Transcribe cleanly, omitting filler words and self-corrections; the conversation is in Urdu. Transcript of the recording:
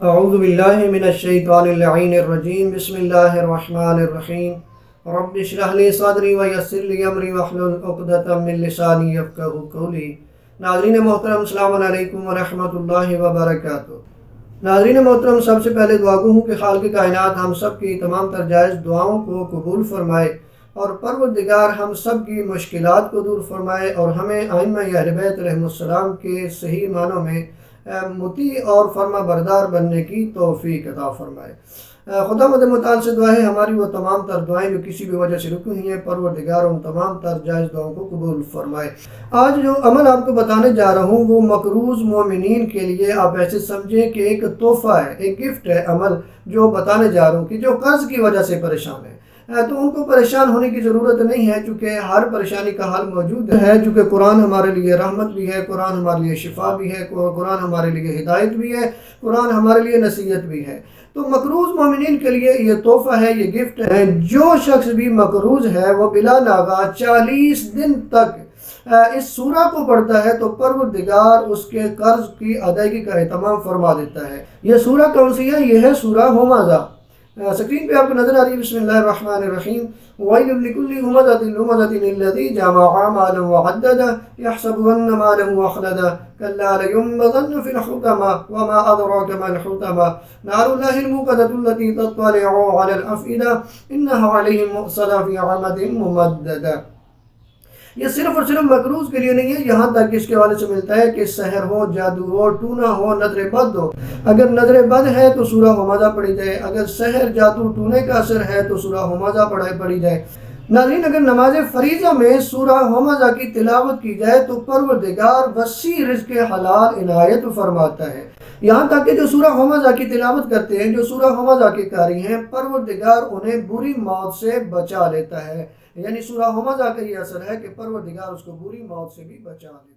اعوذ باللہ من الشیطان اللعین الرجیم بسم اللہ الرحمن الرحیم رب اشرح لی صدری ویسر لی امری واحلل عقدۃ من لسانی یفقہوا قولی۔ ناظرین محترم، السلام علیکم ورحمۃ اللہ وبرکاتہ۔ ناظرین محترم، سب سے پہلے دعا گو ہوں کہ خالق کائنات ہم سب کی تمام تر جائز دعاؤں کو قبول فرمائے اور پروردگار ہم سب کی مشکلات کو دور فرمائے اور ہمیں ائمہ اہل بیت علیہم السلام کے صحیح معنوں میں مطیع اور فرما بردار بننے کی توفیق عطا فرمائے۔ خدا مد متعال سے دعا ہے ہماری وہ تمام تر دعائیں جو کسی بھی وجہ سے رکی ہوئی ہیں، پروردگار ان تمام تر جائز دعاؤں کو قبول فرمائے۔ آج جو عمل آپ کو بتانے جا رہا ہوں وہ مقروض مومنین کے لیے آپ ایسے سمجھیں کہ ایک تحفہ ہے، ایک گفٹ ہے عمل جو بتانے جا رہا ہوں کہ جو قرض کی وجہ سے پریشان ہے تو ان کو پریشان ہونے کی ضرورت نہیں ہے، چونکہ ہر پریشانی کا حل موجود ہے، چونکہ قرآن ہمارے لیے رحمت بھی ہے، قرآن ہمارے لیے شفا بھی ہے، قرآن ہمارے لیے ہدایت بھی ہے، قرآن ہمارے لیے نصیحت بھی ہے۔ تو مقروض مومنین کے لیے یہ تحفہ ہے، یہ گفٹ ہے۔ جو شخص بھی مقروض ہے وہ بلا ناغہ 40 دن تک اس سورہ کو پڑھتا ہے تو پروردگار اس کے قرض کی ادائیگی کا اہتمام فرما دیتا ہے۔ یہ سورہ کون سی ہے؟ یہ ہے سورہ ہمزہ۔ سکرین پہ آپ کو نظر آ رہی ہے، بسم اللہ الرحمن الرحیم۔ وَيْلٌ لِكُلِّ هُمَزَةٍ لُمَزَةٍ الَّذِي جَمَعَ مَالًا وَعَدَّدَهُ يَحْسَبُ أَنَّ مَالَهُ أَخْلَدَهُ كَلَّا لَيُنبَذَنَّ فِي الْحُطَمَةِ وَمَا أَدْرَاكَ مَا الْحُطَمَةُ نَارُ اللَّهِ الْمُوقَدَةُ الَّتِي تَطَّلِعُ عَلَى الْأَفْئِدَةِ إِنَّهَا عَلَيْهِم مُّؤْصَدَةٌ فِي عَمَدٍ مُّمَدَّدَةٍ۔ یہ صرف اور صرف مقروض کے لیے نہیں ہے، یہاں تک اس کے حوالے سے ملتا ہے کہ سحر ہو، جادو ہو، ٹونا ہو، نظر بد ہو۔ اگر نظر بد ہے تو سورہ ہمزہ پڑھی جائے، اگر سحر، جادو، ٹونے کا اثر ہے تو سورہ ہمزہ پڑھی جائے۔ ناظرین، اگر نماز فریضہ میں سورہ ہمزہ کی تلاوت کی جائے تو پروردگار وسیع رزق حلال عنایت فرماتا ہے۔ یہاں تک کہ جو سورہ ہمزہ کی تلاوت کرتے ہیں، جو سورہ ہمزہ کے قاری ہیں، پروردگار انہیں بری موت سے بچا لیتا ہے۔ یعنی سورہ ہمزہ کا یہ اثر ہے کہ پروردگار اس کو بری موت سے بھی بچا لیتا ہے۔